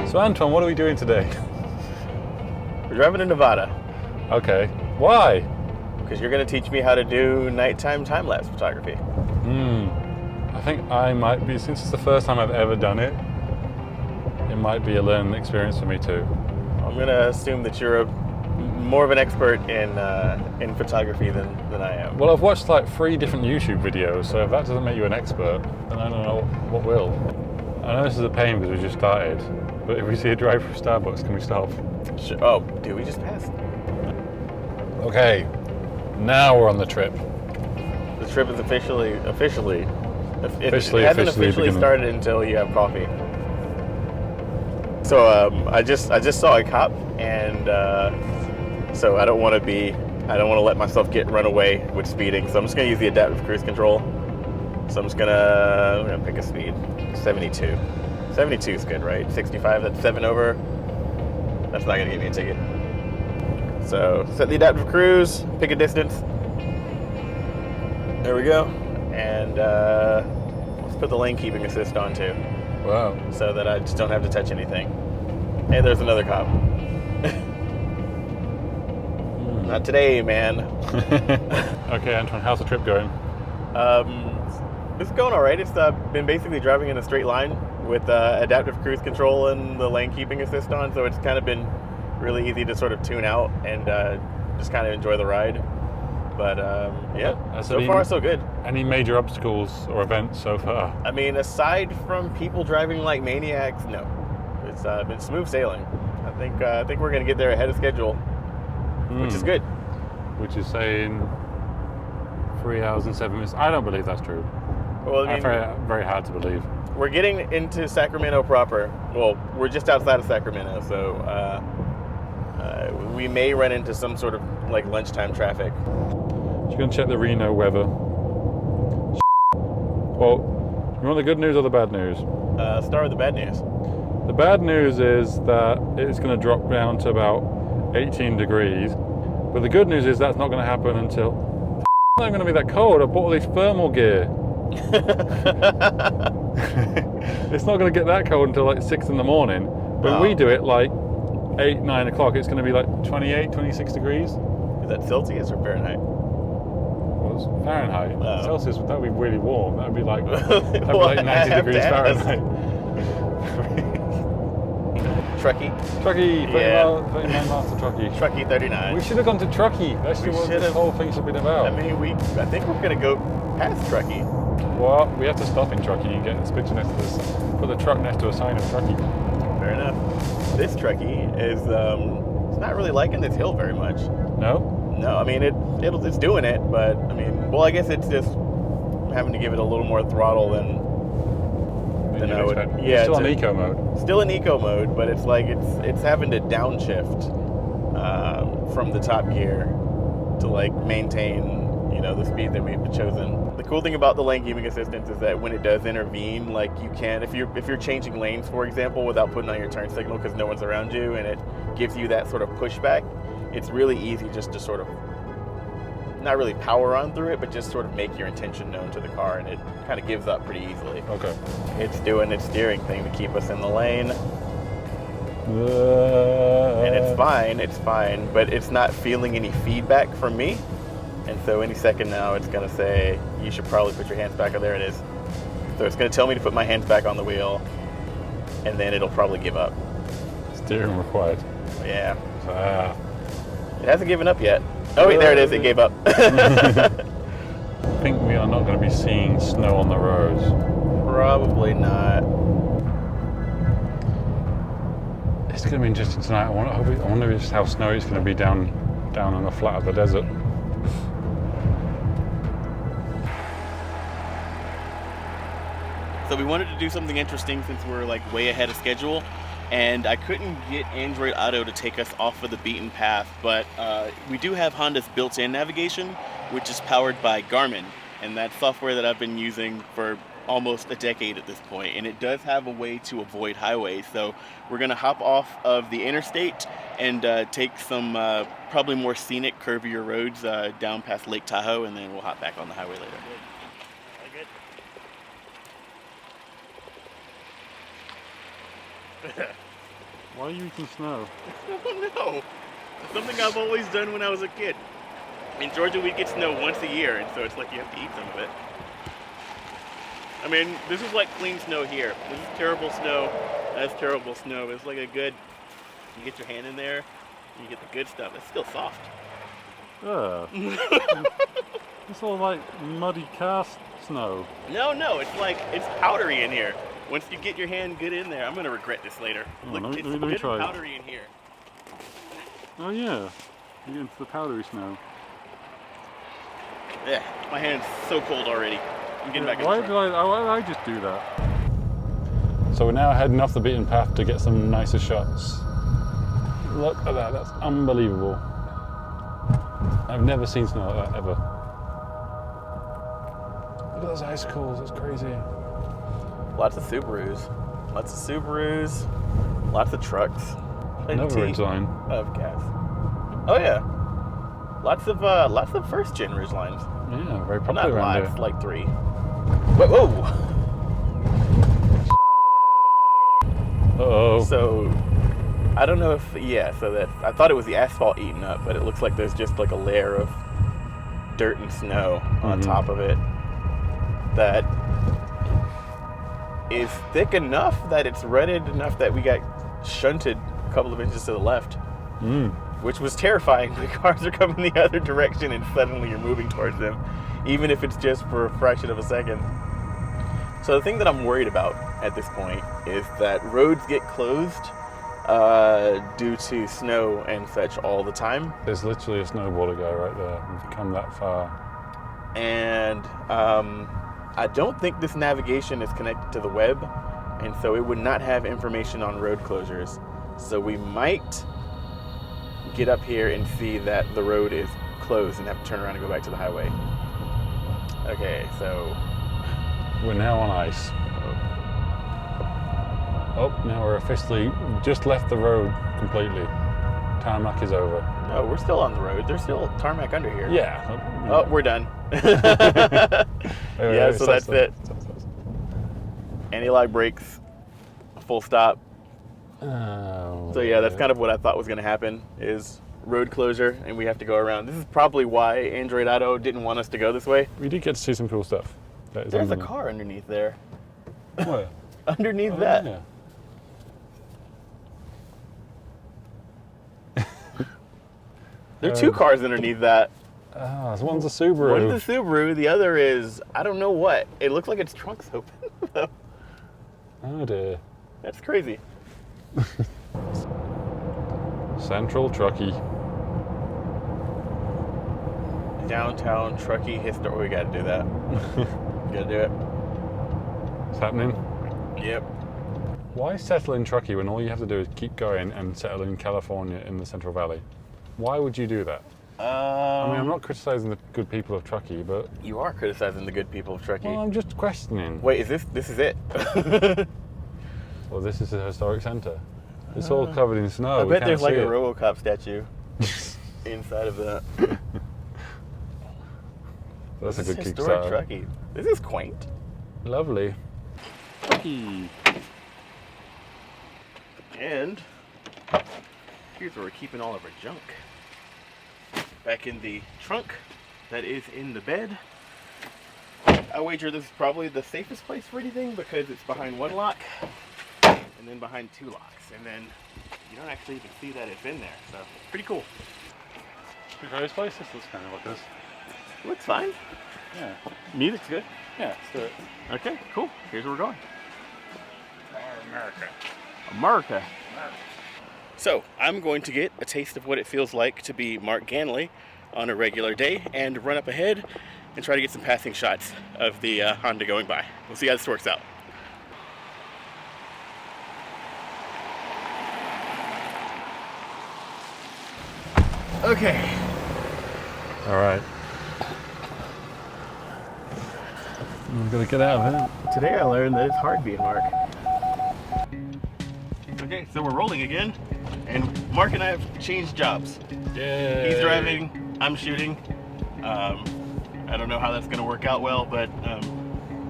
So Anton, what are we doing today? We're driving to Nevada. Okay. Why? Because you're going to teach me how to do nighttime time-lapse photography. I think I might be, since it's the first time I've ever done it, it might be a learning experience for me too. I'm going to assume that you're more of an expert in photography than I am. Well, I've watched like 3 different YouTube videos, so if that doesn't make you an expert, then I don't know what will. I know this is a pain because we just started, but if we see a drive-through Starbucks, can we stop? Sure. Oh, dude, we just passed. Okay, now we're on the trip. The trip is officially it Officially hasn't officially beginning. started until you have coffee. So I just saw a cop, and so I don't want to let myself get run away with speeding. So I'm just gonna use the adaptive cruise control. So I'm gonna pick a speed, 72. 72 is good, right? 65, that's 7 over. That's not gonna give me a ticket. So set the adaptive cruise, pick a distance. There we go. And let's put the lane keeping assist on too. Wow. So that I just don't have to touch anything. Hey, there's another cop. Not today, man. Okay, Anton, how's the trip going? It's going all right. It's been basically driving in a straight line with adaptive cruise control and the lane keeping assist on, so it's kind of been really easy to sort of tune out and just kind of enjoy the ride. But yeah, so far so good. Any major obstacles or events so far? I mean, aside from people driving like maniacs, no. It's been smooth sailing. I think we're gonna get there ahead of schedule, which is good. Which is saying 3 hours and 7 minutes. I don't believe that's true. Well, I mean, very hard to believe. we're getting into Sacramento proper. Well, we're just outside of Sacramento, so we may run into some sort of like lunchtime traffic. Just going to check the Reno weather. Well, you want the good news or the bad news? Start with the bad news. The bad news is that it's going to drop down to about 18 degrees. But the good news is that's not going to happen until... It's not going to be that cold. I bought all these thermal gear. It's not going to get that cold until like 6 in the morning. But when we do it like 8, 9 o'clock, it's going to be like 28, 26 degrees. Is that Celsius or Fahrenheit? Well, it's Fahrenheit. Oh. Celsius, that would be really warm. That would be like, like 90 degrees Fahrenheit. Truckee. Truckee, 39 miles to Truckee. Truckee 39. We should have gone to Truckee. That's what this whole thing's been about. I mean, I think we're gonna go past Truckee. Well, we have to stop in Truckee and get this picture next to this. Put the truck next to a sign of Truckee. Fair enough. This Truckee is it's not really liking this hill very much. No? No, I mean it's doing it, but I mean, well, I guess it's just having to give it a little more throttle than I would. Yeah, still on eco mode. Still in eco mode, but it's like it's having to downshift from the top gear to like maintain the speed that we've chosen. The cool thing about the lane keeping assistance is that when it does intervene, like you can, if you're changing lanes, for example, without putting on your turn signal because no one's around you, and it gives you that sort of pushback, it's really easy just to sort of not really power on through it, but just sort of make your intention known to the car, and it kind of gives up pretty easily. Okay. It's doing its steering thing to keep us in the lane. And it's fine, but it's not feeling any feedback from me. And so any second now, it's gonna say, you should probably put your hands back. Oh, there it is. So it's gonna tell me to put my hands back on the wheel, and then it'll probably give up. Steering required. Yeah. It hasn't given up yet. Oh wait, there it is, it gave up. I think we are not going to be seeing snow on the roads. Probably not. It's going to be interesting tonight. I wonder just how snowy it's going to be down on the flat of the desert. So we wanted to do something interesting since we're like way ahead of schedule, and I couldn't get Android Auto to take us off of the beaten path, but we do have Honda's built-in navigation, which is powered by Garmin, and that's software that I've been using for almost a decade at this point, and it does have a way to avoid highways. So we're going to hop off of the interstate and take some probably more scenic, curvier roads down past Lake Tahoe, and then we'll hop back on the highway later. Good. Why are you eating snow? I don't know. It's something I've always done when I was a kid. In Georgia, we get snow once a year, and so it's like you have to eat some of it. I mean, this is like clean snow here. This is terrible snow. That's terrible snow. It's like a good, you get your hand in there, and you get the good stuff. It's still soft. It's all like muddy cast snow. No, it's powdery in here. Once you get your hand good in there, I'm gonna regret this later. Look, let it's me good try and it. powdery in here. Oh yeah, you get into the powdery snow. Yeah, my hand's so cold already. I'm getting back in Why the did truck. I just do that? So we're now heading off the beaten path to get some nicer shots. Look at that, that's unbelievable. I've never seen snow like that ever. Look at those icicles, that's crazy. Lots of Subarus. Lots of trucks. Another Plenty Ridgeline. of gas. Oh yeah. Lots of first gen Ridgelines. Yeah, very Well, popular not around lots, here. like 3. Whoa! Uh-oh. So I don't know if so that I thought it was the asphalt eating up, but it looks like there's just like a layer of dirt and snow on top of it that is thick enough that it's rutted enough that we got shunted a couple of inches to the left, which was terrifying. The cars are coming the other direction and suddenly you're moving towards them, even if it's just for a fraction of a second. So the thing that I'm worried about at this point is that roads get closed due to snow and such all the time. There's literally a snowboarder guy right there. We've come that far. And I don't think this navigation is connected to the web, and so it would not have information on road closures. So we might get up here and see that the road is closed and have to turn around and go back to the highway. Okay, so We're now on ice. Oh, now we're officially just left the road completely. Tarmac is over. no, we're still on the road. There's still tarmac under here. Yeah. Oh, we're done. Yeah, so that's it. Anti-lock brakes, full stop. Oh, So yeah, that's kind of what I thought was going to happen, is road closure, and we have to go around. This is probably why Android Auto didn't want us to go this way. We did get to see some cool stuff. That is There's a underneath. car underneath there. Where? Underneath Oh, that. yeah. There are 2 cars underneath that. Ah, so one's a Subaru. One's a Subaru, the other is, I don't know what. It looks like its trunk's open. Oh dear. That's crazy. Central Truckee. Downtown Truckee history. We gotta do that. We gotta do it. It's happening. Yep. Why settle in Truckee when all you have to do is keep going and settle in California in the Central Valley? Why would you do that? I mean, I'm not criticizing the good people of Truckee, but You are criticizing the good people of Truckee. well, I'm just questioning. Wait, this is it? Well, this is a historic centre. It's all covered in snow. I we bet can't there's like see a it. RoboCop statue inside of that. That's a This good is historic Kickstarter. Truckee. This is quaint. Lovely. Truckee. And here's where we're keeping all of our junk. Back in the trunk that is in the bed. I wager this is probably the safest place for anything because it's behind one lock and then behind 2 locks. And then you don't actually even see that it's in there. So it's pretty cool. Should we try this place? This looks kind of like this. Looks fine. Yeah. Music's good. Yeah, let's do it. Okay, cool. Here's where we're going. America. America. So I'm going to get a taste of what it feels like to be Mark Ganley on a regular day and run up ahead and try to get some passing shots of the Honda going by. We'll see how this works out. Okay. All right. We've got to get out of here. Today I learned that it's hard being Mark. Okay, so we're rolling again, and Mark and I have changed jobs. Yeah. He's driving, I'm shooting. I don't know how that's going to work out well, but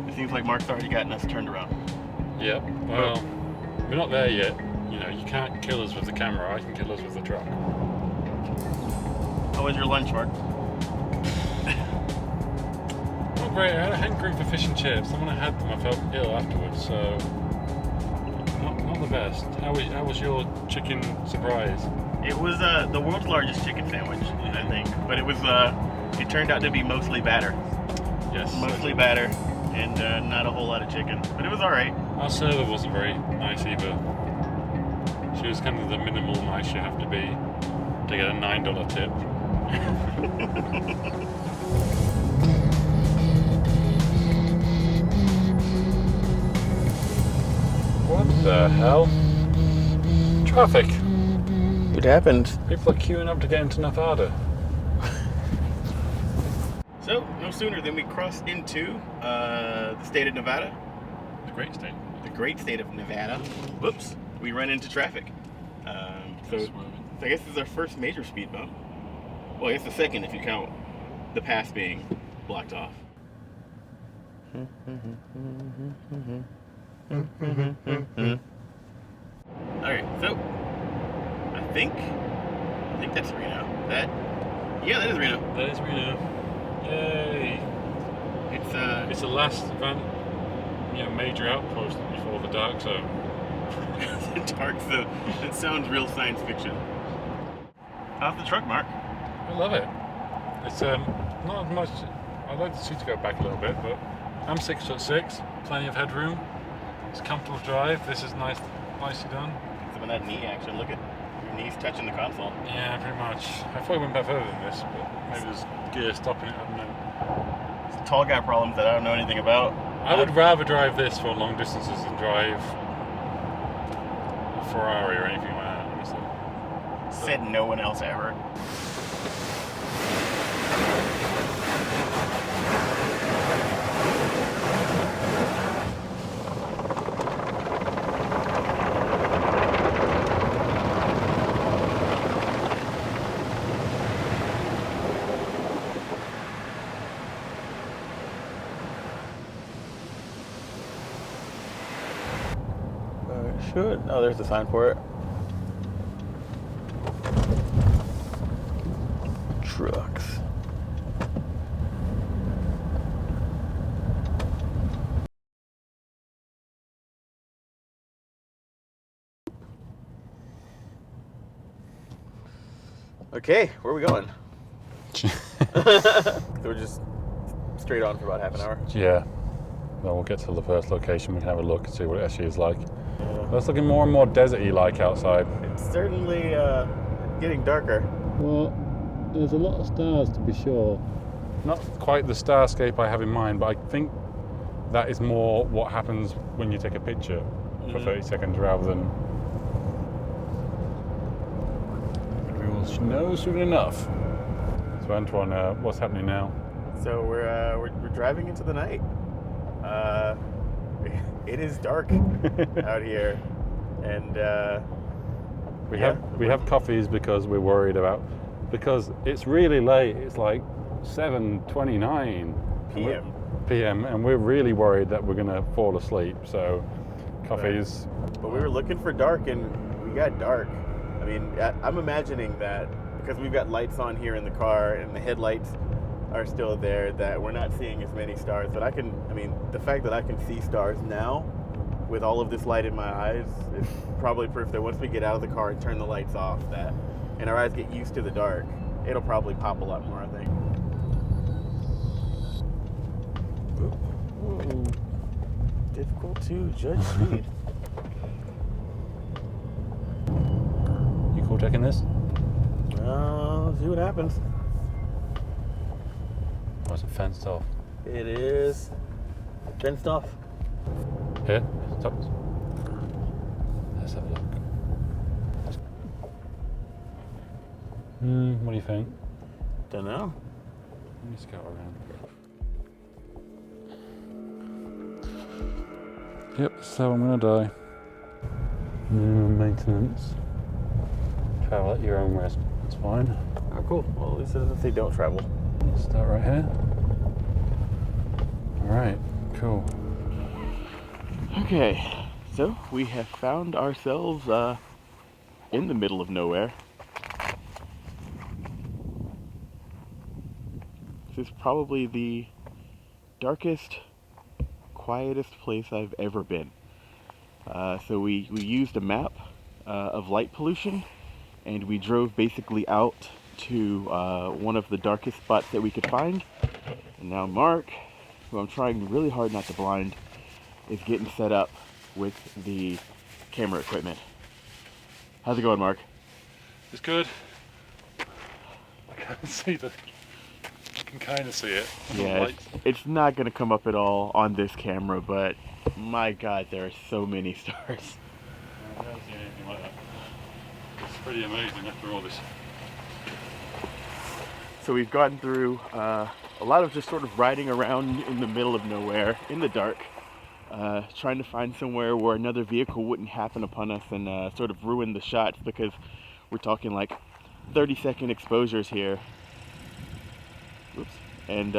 it seems like Mark's already gotten us turned around. Yep. Well, we're not there yet. You know, you can't kill us with the camera. I can kill us with the truck. How was your lunch, Mark? Not great. I had a hankering for fish and chips. And when I had them, I felt ill afterwards. So not the best. How was your chicken surprise? It was the world's largest chicken sandwich, I think. But it was it turned out to be mostly batter. Yes. Mostly batter and not a whole lot of chicken. But it was all right. Our server wasn't very nice either. She was kind of the minimal nice you have to be to get a $9 tip. What the hell? Traffic. It happened. People are queuing up to get into Nevada. So, no sooner than we crossed into the state of Nevada, The great state. the great state of Nevada, whoops, we run into traffic. So I guess this is our first major speed bump. Well, I guess the second if you count the pass being blocked off. Alright, so I think that's Reno. That is Reno. That is Reno. Yay! It's the last major outpost before the dark zone. The dark zone. That sounds real science fiction. How's the truck, Mark? I love it. It's not as much. I'd like the seat to go back a little bit, but I'm 6'6", plenty of headroom. It's a comfortable drive. This is nicely done. Some of that knee action. Look at your knees touching the console. Yeah, pretty much. I thought we went back further than this, but maybe there's gear stopping it. I don't know. It's tall guy problems that I don't know anything about. I would rather drive this for long distances than drive a Ferrari or anything like that, honestly. Said no one else ever. Should. Oh, there's the sign for it. Trucks. Okay, where are we going? So we're just straight on for about half an hour. Yeah. Well, we'll get to the first location. We can have a look and see what it actually is like. But it's looking more and more desert-y like outside. It's certainly getting darker. Well, there's a lot of stars to be sure. Not quite the starscape I have in mind, but I think that is more what happens when you take a picture for 30 seconds rather than... We will know soon enough. So Antoine, what's happening now? So we're driving into the night. It is dark out here, and we have coffees because we're worried because it's really late. It's like 7:29 p.m. and we're really worried that we're gonna fall asleep. So coffees. But we were looking for dark, and we got dark. I mean, I'm imagining that because we've got lights on here in the car, and the headlights are still there, that we're not seeing as many stars. But the fact that I can see stars now with all of this light in my eyes is probably proof that once we get out of the car and turn the lights off, and our eyes get used to the dark, it'll probably pop a lot more, I think. Ooh. Difficult to judge speed. You cool checking this? Let's see what happens. Or is it fenced off? It is fenced off. Here? Stop. Let's have a look. What do you think? Don't know. Let me scout around. Yep, so I'm gonna die. Minimum maintenance. Travel at your own risk. That's fine. Oh, cool. Well, at least it doesn't say don't travel. Let's start right here. Alright, cool. Okay, So we have found ourselves in the middle of nowhere. This is probably the darkest, quietest place I've ever been. So we used a map of light pollution, and we drove basically out to one of the darkest spots that we could find. And now Mark, who I'm trying really hard not to blind, is getting set up with the camera equipment. How's it going, Mark? It's good. I can't see the... I can kind of see it. Yeah, it's not going to come up at all on this camera, but my God, there are so many stars. I haven't seen anything like that. It's pretty amazing after all this. So we've gotten through a lot of just sort of riding around in the middle of nowhere, in the dark, trying to find somewhere where another vehicle wouldn't happen upon us and sort of ruin the shots, because we're talking like 30-second exposures here. Oops. And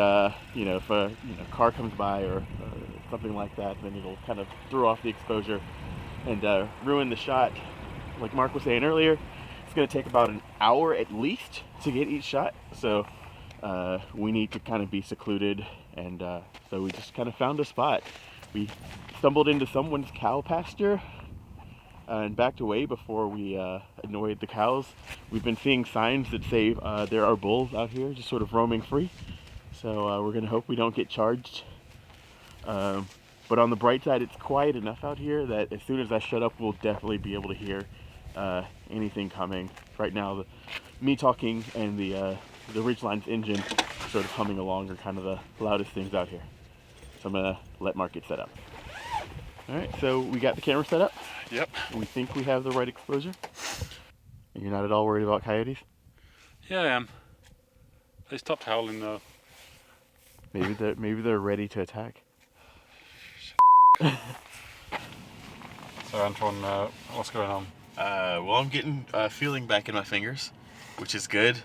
you know, if a car comes by or something like that, then it'll kind of throw off the exposure and ruin the shot. Like Mark was saying earlier, it's going to take about an hour at least to get each shot, so we need to kind of be secluded, and so we just kind of found a spot. We stumbled into someone's cow pasture and backed away before we annoyed the cows. We've been seeing signs that say there are bulls out here just sort of roaming free, so we're going to hope we don't get charged. But on the bright side, it's quiet enough out here that as soon as I shut up, we'll definitely be able to hear anything coming. Right now, me talking and the Ridgeline's engine sort of humming along are kind of the loudest things out here. So I'm going to let Mark get set up. Alright, so we got the camera set up. Yep. We think we have the right exposure. And you're not at all worried about coyotes? Yeah, I am. They stopped howling though. Maybe they're ready to attack. So Antoine, what's going on? Well, I'm getting feeling back in my fingers, which is good.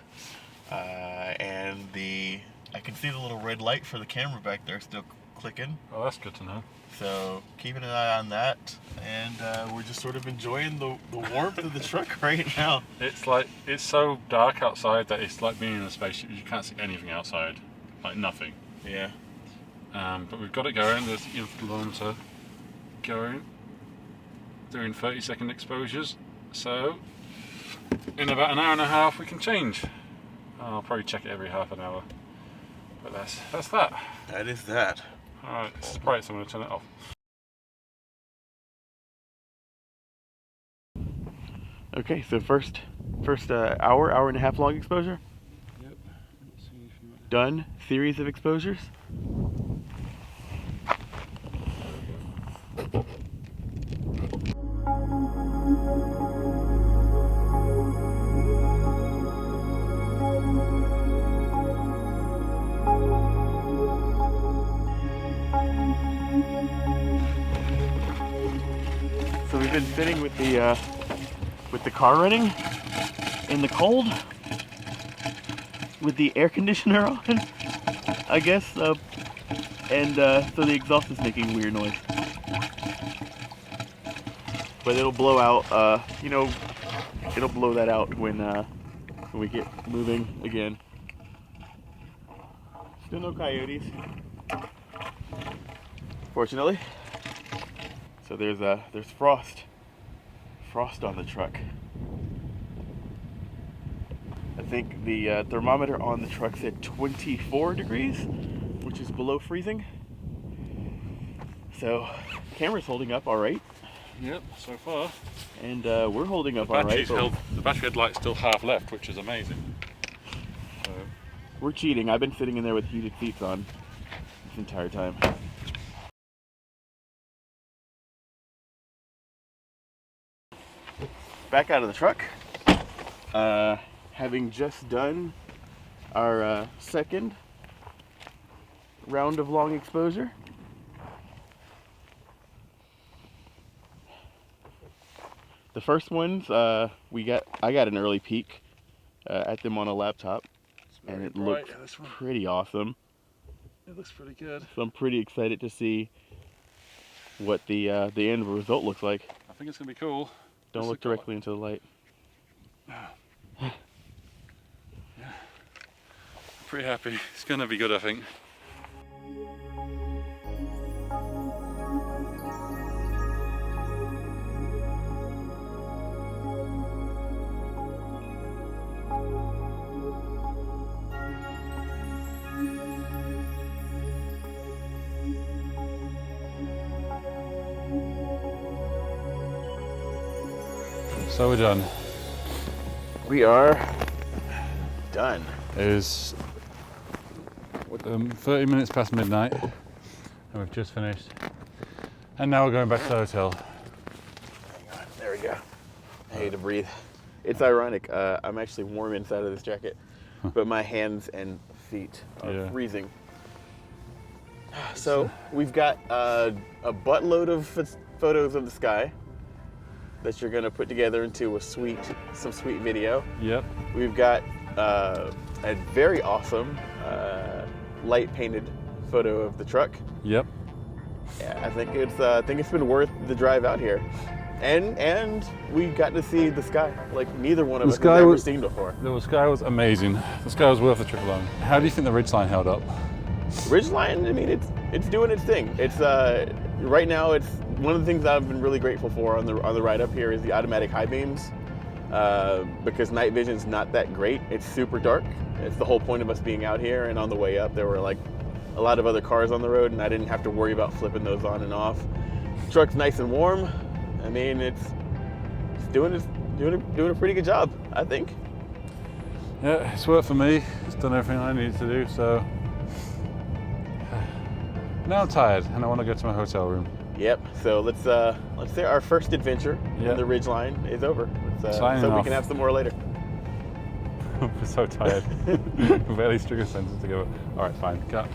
And I can see the little red light for the camera back there still clicking. Well, that's good to know. So keeping an eye on that, and we're just sort of enjoying the warmth of the truck right now. It's so dark outside that it's like being in a spaceship. You can't see anything outside, like nothing. Yeah. But we've got it going. There's the influencer going, doing 30-second exposures. So in about an hour and a half we can change. I'll probably check it every half an hour. But that's that. That is that. Alright, this is bright, so I'm going to turn it off. Okay, so first hour and a half long exposure. Yep. Let's see if you might... Done. Series of exposures. So we've been sitting with the car running in the cold with the air conditioner on, I guess, and so the exhaust is making weird noise. But it'll blow out, it'll blow that out when we get moving again. Still no coyotes, fortunately. So there's frost on the truck. I think the thermometer on the truck said 24 degrees, which is below freezing. So camera's holding up all right. Yep, so far. And we're holding up all right. The battery headlight's still half left, which is amazing. So we're cheating. I've been sitting in there with heated seats on this entire time. Back out of the truck, having just done our second round of long exposure. The first ones, I got an early peek at them on a laptop, and it looked pretty awesome. It looks pretty good. So I'm pretty excited to see what the end result looks like. I think it's gonna be cool. Don't look directly into the light. Pretty happy. It's gonna be good, I think. So we're done. We are done. It is 30 minutes past midnight, and we've just finished. And now we're going back to the hotel. Hang on, there we go. I hate to breathe. It's ironic. I'm actually warm inside of this jacket, but my hands and feet are freezing. So we've got a buttload of photos of the sky that you're gonna put together into some sweet video. Yep. We've got a very awesome light painted photo of the truck. Yep. Yeah, I think it's been worth the drive out here, and we got to see the sky like neither one of us has ever seen before. The sky was amazing. The sky was worth the trip alone. How do you think the Ridgeline held up? Ridgeline, I mean, it's doing its thing. It's right now. It's one of the things that I've been really grateful for on the ride up here is the automatic high beams, because night vision's not that great. It's super dark. It's the whole point of us being out here. And on the way up, there were like a lot of other cars on the road, and I didn't have to worry about flipping those on and off. Truck's nice and warm. I mean, it's doing a pretty good job, I think. Yeah, it's worked for me. It's done everything I needed to do. So now I'm tired, and I want to go to my hotel room. Yep. So let's say our first adventure in the Ridgeline is over. So we can have some more later. I'm so tired. Barely string a sentence together. All right, fine. Cut.